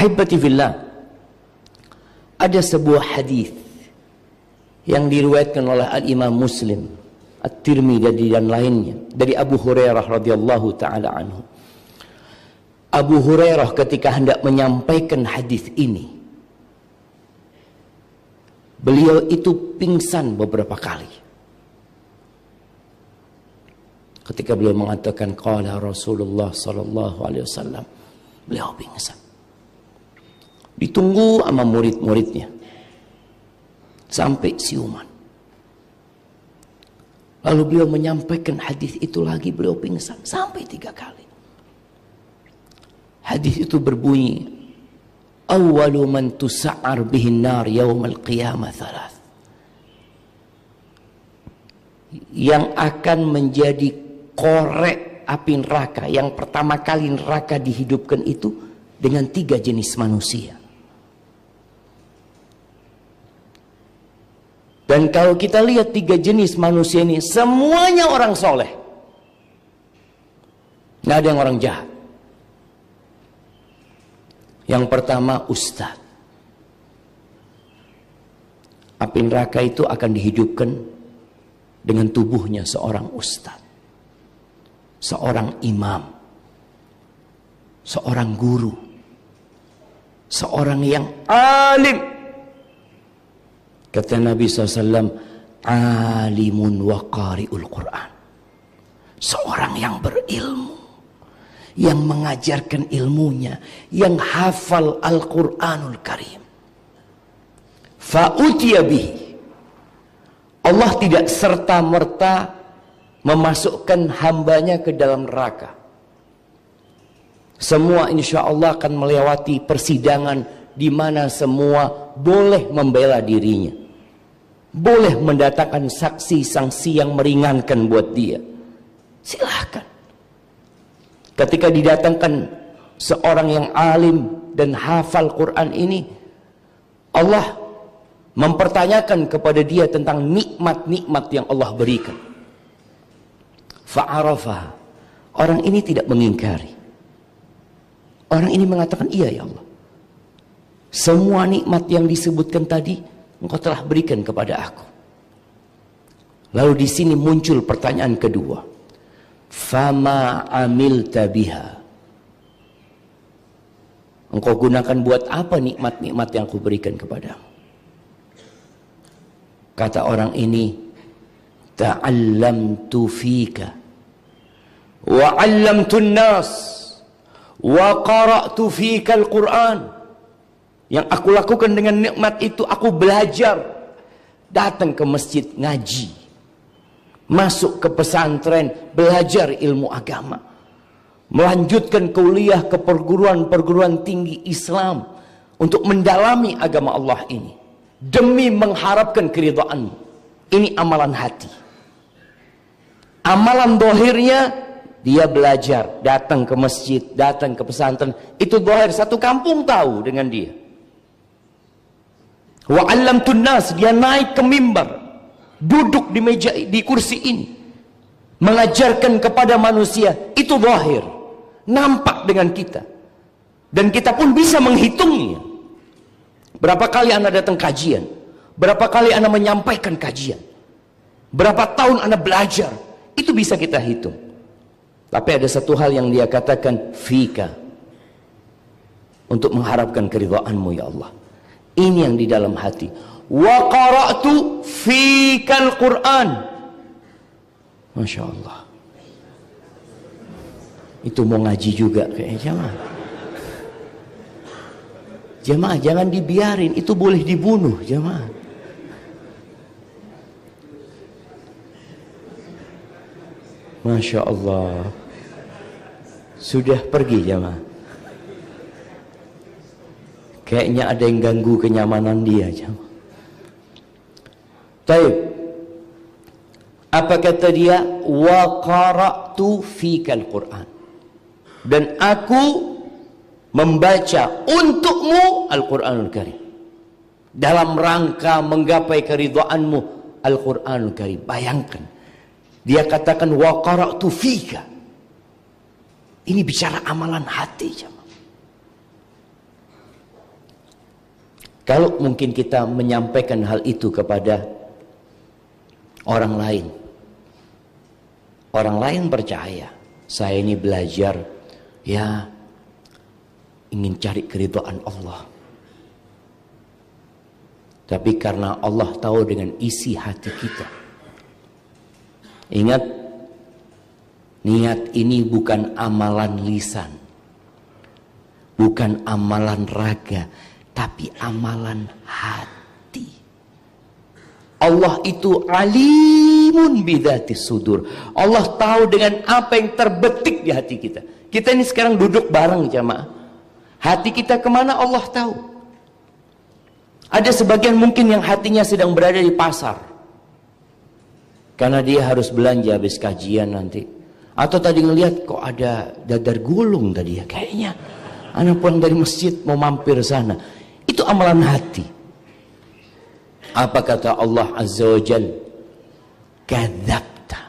Ahibati fillah, ada sebuah hadis yang diriwayatkan oleh Al-Imam Muslim, At-Tirmidzi dan lainnya dari Abu Hurairah radhiyallahu taala anhu. Abu Hurairah ketika hendak menyampaikan hadis ini, beliau itu pingsan beberapa kali. Ketika beliau mengatakan qala Rasulullah sallallahu alaihi wasallam, beliau pingsan. Ditunggu sama murid-muridnya sampai siuman. Lalu beliau menyampaikan hadis itu lagi, beliau pingsan sampai 3 kali. Hadis itu berbunyi, awwalu man tusa'ar bihin nar yaumal qiyamah 3. Yang akan menjadi korek api neraka, yang pertama kali neraka dihidupkan itu dengan 3 jenis manusia. Dan kalau kita lihat 3 jenis manusia ini, semuanya orang soleh. Nggak ada yang orang jahat. Yang pertama, ustaz. Api neraka itu akan dihidupkan dengan tubuhnya seorang ustaz, seorang imam, seorang guru, seorang yang alim. Kata Nabi SAW, alimun wa qari'ul Quran. Seorang yang berilmu, yang mengajarkan ilmunya, yang hafal Al-Quranul Karim. Fa'utiya bihi. Allah tidak serta-merta memasukkan hambanya ke dalam neraka. Semua insya Allah akan melewati persidangan di mana semua boleh membela dirinya. Boleh mendatangkan saksi-saksi yang meringankan buat dia. Silahkan. Ketika didatangkan seorang yang alim dan hafal Quran ini, Allah mempertanyakan kepada dia tentang nikmat-nikmat yang Allah berikan. Fa'arafah. Orang ini tidak mengingkari. Orang ini mengatakan, iya ya Allah, semua nikmat yang disebutkan tadi Engkau telah berikan kepada aku. Lalu di sini muncul pertanyaan kedua. Fama amilta biha. Engkau gunakan buat apa nikmat-nikmat yang aku berikan kepadamu? Kata orang ini, ta'allamtu fika wa 'allamtun nas wa qara'tu fika al-Qur'an. Yang aku lakukan dengan nikmat itu, aku belajar, datang ke masjid ngaji, masuk ke pesantren, belajar ilmu agama, melanjutkan kuliah ke perguruan-perguruan tinggi Islam untuk mendalami agama Allah ini demi mengharapkan keridhaanmu. Ini amalan hati. Amalan dohirnya, dia belajar, datang ke masjid, datang ke pesantren, itu dohir, satu kampung tahu dengan dia. Wa 'allamtun nas, dia naik ke mimbar, duduk di meja, di kursi ini, mengajarkan kepada manusia, itu zahir, nampak dengan kita, dan kita pun bisa menghitungnya. Berapa kali Anda datang kajian, berapa kali Anda menyampaikan kajian, berapa tahun Anda belajar, itu bisa kita hitung. Tapi ada satu hal yang dia katakan, fika, untuk mengharapkan keridhaanmu ya Allah. Ini yang di dalam hati. Wa qara'tu fikal Quran. Masya Allah. Itu mau ngaji juga kayaknya. Jamaah jangan dibiarin, itu boleh dibunuh jamaah. Masya Allah. Sudah pergi jamaah. Kayaknya ada yang ganggu kenyamanan dia. Taib. Apa kata dia? Wa qara'tu fikal Quran. Dan aku membaca untukmu Al-Quranul Karim. Dalam rangka menggapai keridhaanmu Al-Quranul Karim. Bayangkan. Dia katakan wa qara'tu fika. Ini bicara amalan hati. Kalau mungkin kita menyampaikan hal itu kepada orang lain, orang lain percaya, saya ini belajar, ya ingin cari keridhaan Allah. Tapi karena Allah tahu dengan isi hati kita. Ingat, niat ini bukan amalan lisan, bukan amalan raga, tapi amalan hati. Allah itu alimun bidzatis sudur. Allah tahu dengan apa yang terbetik di hati kita. Kita ini sekarang duduk bareng jamaah. Hati kita kemana Allah tahu. Ada sebagian mungkin yang hatinya sedang berada di pasar, karena dia harus belanja habis kajian nanti. Atau tadi ngelihat kok ada dadar gulung tadi ya, kayaknya anak pulang dari masjid mau mampir sana. Itu amalan hati. Apa kata Allah Azza wa Jal? Kadzabta.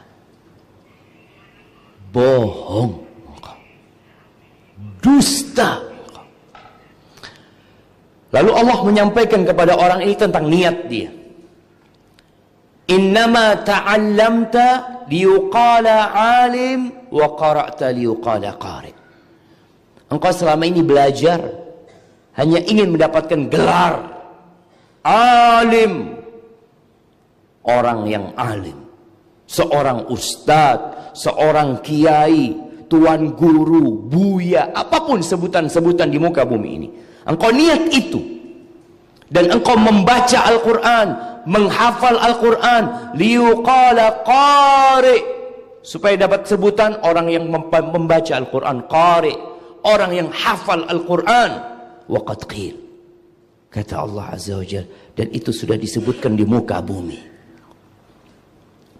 Bohong. Dusta. Lalu Allah menyampaikan kepada orang ini tentang niat dia. Innama ta'allamta liyuqala alim wa qara'ta liyuqala qari. Engkau selama ini belajar hanya ingin mendapatkan gelar alim, orang yang alim, seorang ustadz, seorang kiai, tuan guru, buya, apapun sebutan-sebutan di muka bumi ini. Engkau niat itu, dan engkau membaca Al-Quran, menghafal Al-Quran, liyuqala qari, supaya dapat sebutan orang yang membaca Al-Quran, qari, orang yang hafal Al-Quran. Waqad qil, kata Allah Azza wa Jalla, dan itu sudah disebutkan di muka bumi.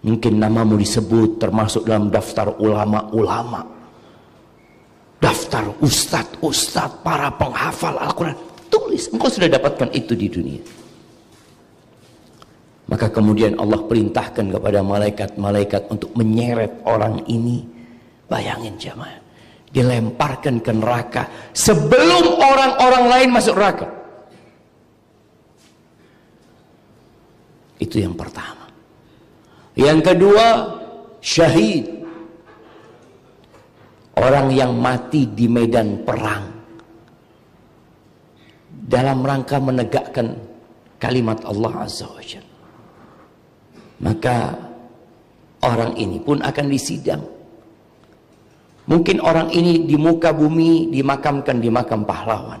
Mungkin namamu disebut termasuk dalam daftar ulama-ulama, daftar ustadz-ustadz, para penghafal Al-Quran. Tulis, engkau sudah dapatkan itu di dunia. Maka kemudian Allah perintahkan kepada malaikat-malaikat untuk menyeret orang ini. Bayangin jamaah, dilemparkan ke neraka sebelum orang-orang lain masuk neraka. Itu yang pertama. Yang kedua, syahid, orang yang mati di medan perang dalam rangka menegakkan kalimat Allah Azza wa Jalla. Maka orang ini pun akan disidang. Mungkin orang ini di muka bumi dimakamkan di makam pahlawan.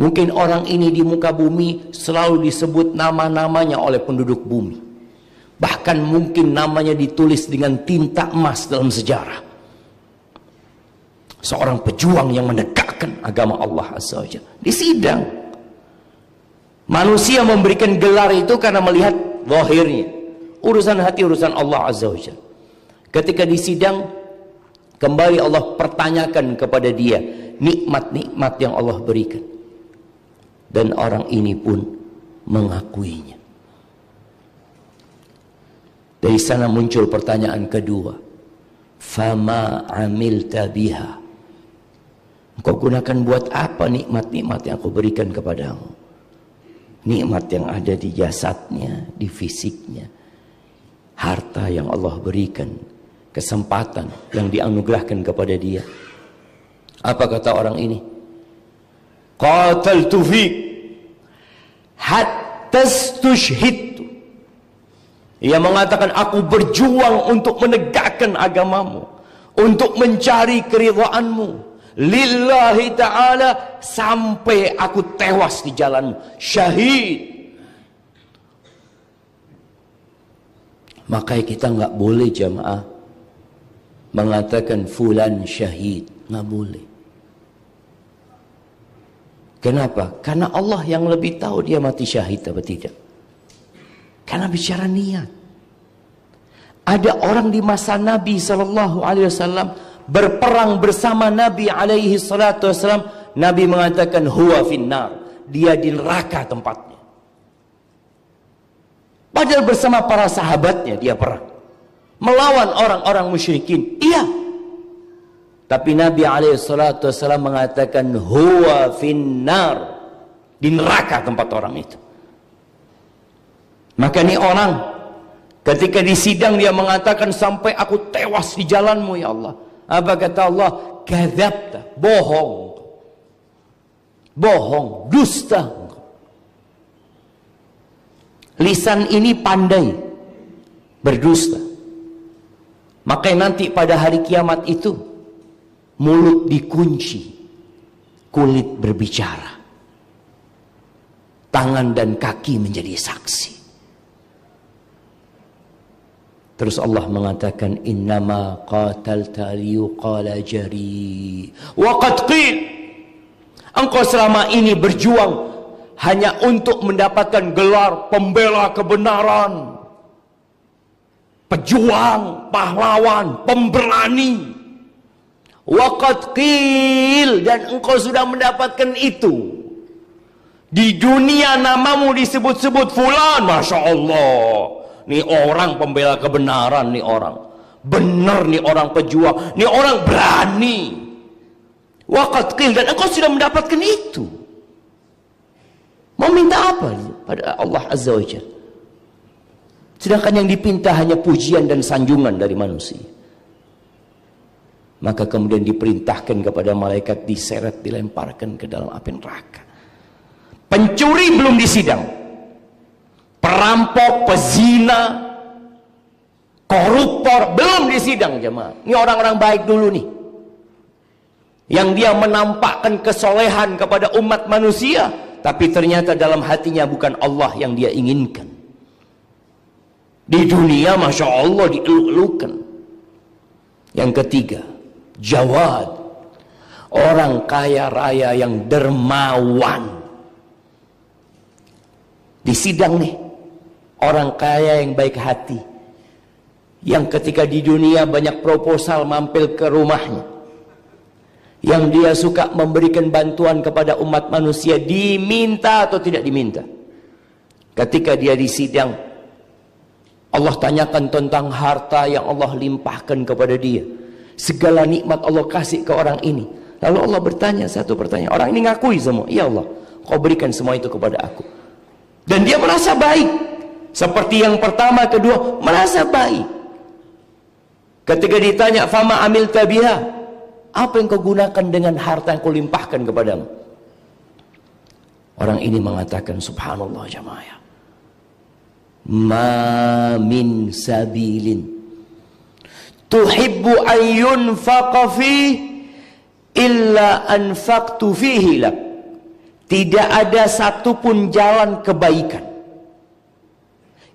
Mungkin orang ini di muka bumi selalu disebut nama-namanya oleh penduduk bumi. Bahkan mungkin namanya ditulis dengan tinta emas dalam sejarah. Seorang pejuang yang menegakkan agama Allah Azza wa Jalla. Disidang. Manusia memberikan gelar itu karena melihat zahirnya. Urusan hati, urusan Allah Azza wa Jalla. Ketika disidang, kembali Allah pertanyakan kepada dia nikmat-nikmat yang Allah berikan. Dan orang ini pun mengakuinya. Dari sana muncul pertanyaan kedua. Fama amilta biha. Engkau gunakan buat apa nikmat-nikmat yang aku berikan kepadamu? Nikmat yang ada di jasadnya, di fisiknya. Harta yang Allah berikan. Kesempatan yang dianugerahkan kepada dia. Apa kata orang ini? Qataltu fik hatta stushhidtu. Ia mengatakan, aku berjuang untuk menegakkan agamamu, untuk mencari keridhaanmu, lillahi ta'ala, sampai aku tewas di jalanmu, syahid. Makanya kita nggak boleh jamaah mengatakan fulan syahid, nggak boleh. Kenapa? Karena Allah yang lebih tahu dia mati syahid atau tidak. Karena bicara niat. Ada orang di masa Nabi SAW berperang bersama Nabi SAW. Nabi mengatakan huwa finnar, dia di neraka tempatnya. Padahal bersama para sahabatnya dia perang melawan orang-orang musyrikin. Iya. Tapi Nabi SAW mengatakan huwa finnar, Di neraka tempat orang itu. Maka ini orang ketika di sidang dia mengatakan, sampai aku tewas di jalanmu ya Allah. Apa kata Allah? Kadzabta, bohong. Bohong, dusta. Lisan ini pandai berdusta. Makanya nanti pada hari kiamat itu mulut dikunci, kulit berbicara, tangan dan kaki menjadi saksi. Terus Allah mengatakan, innama qatalta liyuqala jari wa qad qil. Engkau selama ini berjuang hanya untuk mendapatkan gelar pembela kebenaran, pejuang, pahlawan, pemberani. Wa qad qil, dan engkau sudah mendapatkan itu. Di dunia namamu disebut-sebut fulan, Masya Allah. Nih orang pembela kebenaran, nih orang benar, nih orang pejuang, nih orang berani. Waqad qil, dan engkau sudah mendapatkan itu. Mau minta apa pada Allah Azza wa Jalla? Sedangkan yang dipinta hanya pujian dan sanjungan dari manusia. Maka kemudian diperintahkan kepada malaikat, diseret, dilemparkan ke dalam api neraka. Pencuri belum disidang, perampok, pezina, koruptor belum disidang jemaah. Ini orang-orang baik dulu nih, yang dia menampakkan kesolehan kepada umat manusia, tapi ternyata dalam hatinya bukan Allah yang dia inginkan. Di dunia Masya Allah dieluk-elukan. Yang ketiga, jawad, orang kaya raya yang dermawan. Di sidang nih, orang kaya yang baik hati, yang ketika di dunia banyak proposal mampir ke rumahnya, yang dia suka memberikan bantuan kepada umat manusia, diminta atau tidak diminta. Ketika dia di sidang, Allah tanyakan tentang harta yang Allah limpahkan kepada dia. Segala nikmat Allah kasih ke orang ini. Lalu Allah bertanya satu pertanyaan. Orang ini ngakui semua, ya Allah, kau berikan semua itu kepada aku. Dan dia merasa baik. Seperti yang pertama, kedua, merasa baik. Ketika ditanya, fama amilta biha, apa yang kau gunakan dengan harta yang kau limpahkan kepadamu? Orang ini mengatakan, subhanallah jamaah, ma min sabilin tuhibbu an yunfaqa fih illa anfaqtu fihi lak. Tidak ada satupun jalan kebaikan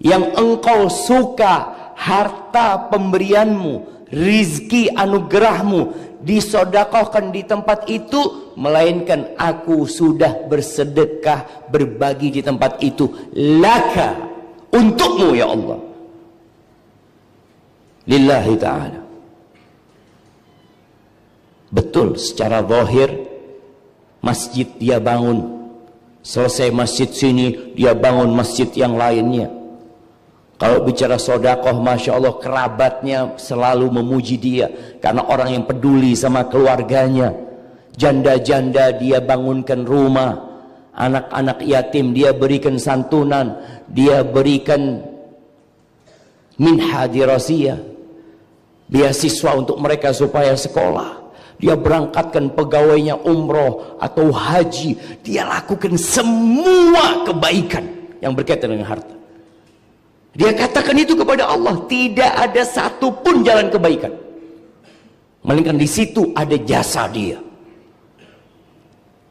yang engkau suka harta pemberianmu, rizki anugerahmu disodakohkan di tempat itu, melainkan aku sudah bersedekah, berbagi di tempat itu, laka, untukmu ya Allah, lillahi ta'ala. Betul, secara zahir masjid dia bangun, selesai masjid sini dia bangun masjid yang lainnya. Kalau bicara sodakoh, Masya Allah, kerabatnya selalu memuji dia karena orang yang peduli sama keluarganya. Janda-janda dia bangunkan rumah, anak-anak yatim dia berikan santunan, dia berikan minha dirasiyah, beasiswa untuk mereka supaya sekolah. Dia berangkatkan pegawainya umroh atau haji. Dia lakukan semua kebaikan yang berkaitan dengan harta. Dia katakan itu kepada Allah, tidak ada satupun jalan kebaikan, melainkan di situ ada jasa dia.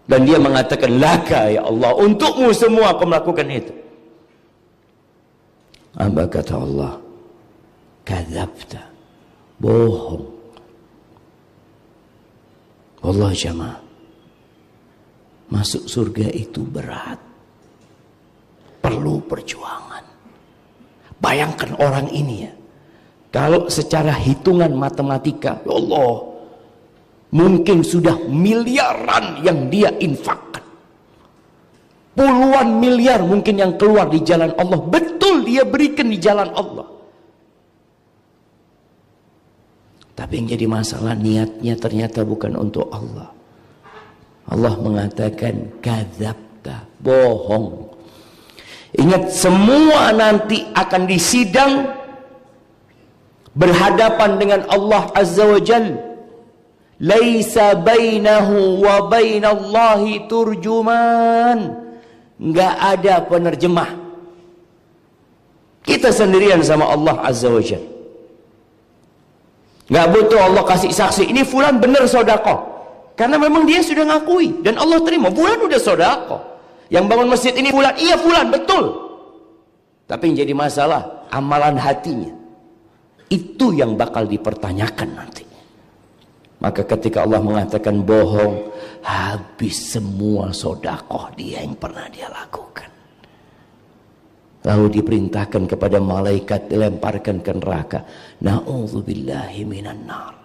Dan dia mengatakan, laka ya Allah, untukmu semua aku melakukan itu. Apa kata Allah? Kadzabta, bohong. Allah jamaah, masuk surga itu berat, perlu perjuangan. Bayangkan orang ini ya, kalau secara hitungan matematika, ya Allah, mungkin sudah miliaran yang dia infakkan, puluhan miliar mungkin yang keluar di jalan Allah, betul dia berikan di jalan Allah. Tapi yang jadi masalah, niatnya ternyata bukan untuk Allah. Allah mengatakan kadzabta, kata bohong. Ingat, semua nanti akan disidang berhadapan dengan Allah Azza wa Jalla. Laisa bainahu wa bainallahi turjuman. Enggak ada penerjemah. Kita sendirian sama Allah Azza wa Jalla. Enggak butuh Allah kasih saksi, ini fulan benar sedekah. Karena memang dia sudah ngakui dan Allah terima, fulan udah sedekah. Yang bangun masjid ini fulan, iya fulan, betul. Tapi yang jadi masalah amalan hatinya. Itu yang bakal dipertanyakan nanti. Maka ketika Allah mengatakan bohong, habis semua sedekah dia yang pernah dia lakukan. Lalu diperintahkan kepada malaikat dilemparkan ke neraka. Na'udzubillahi minan nar.